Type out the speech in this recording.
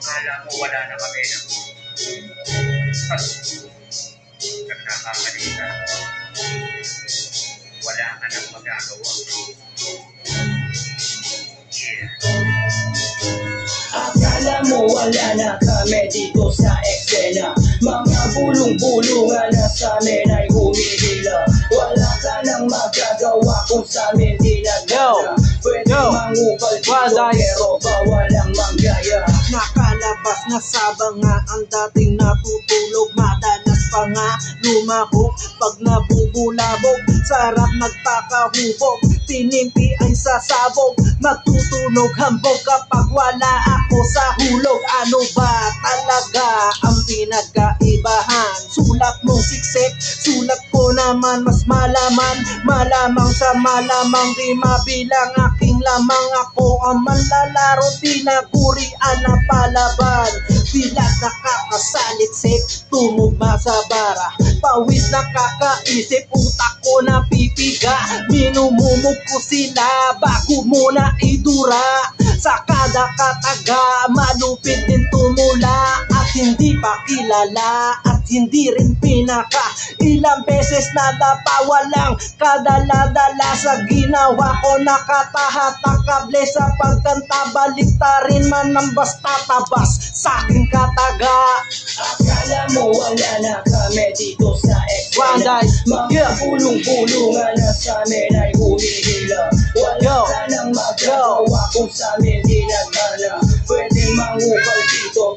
Kala mo wala na kami na. Nagkakamali ka. Wala ka nang magagawa. Yeah. Akala mo wala na kami dito sa eksena. Mga bulong-bulungan na sa amin ay humihila. Wala ka nang magagawa kung sa amin di nagana. Pwede mangupal dito pero bawal ang manggaya. Nakalabas na sa banga ang dating natutulog. Madalas pa nga lumahok pag nabubulabog. Sarap nagpakahubog, tinimpi ay sasabog. Magtutunog hambog kapag wala ako sa hulog. Ano ba talaga ang pinagkaibahan? Sulat mong siksik, sulat ko naman mas malaman. Malamang sa malamang di mabilang aking lamang. Ako ang manlalaro, pinagurian na palaban. Bilat nakakasaliksik, tumugma sa bara. Pawis nakakaisip, utak ko napipiga. Minumumog ko sila bago muna idura. Sa kada kataga, malupit din tumula. At hindi pa kilala, at hindi rin pinaka. Ilang beses nadapawalang kadala-dala sa ginawa ko. Nakatahatakable sa pagkanta, baliktarin man ng basta tabas sa aking kataga. Akala mo wala na kami dito sa eksena. Mga bulong-bulungan na sa amin ay humihila. Wala ka nang magagawa kung sa amin di nagana. Pwede mangupal dito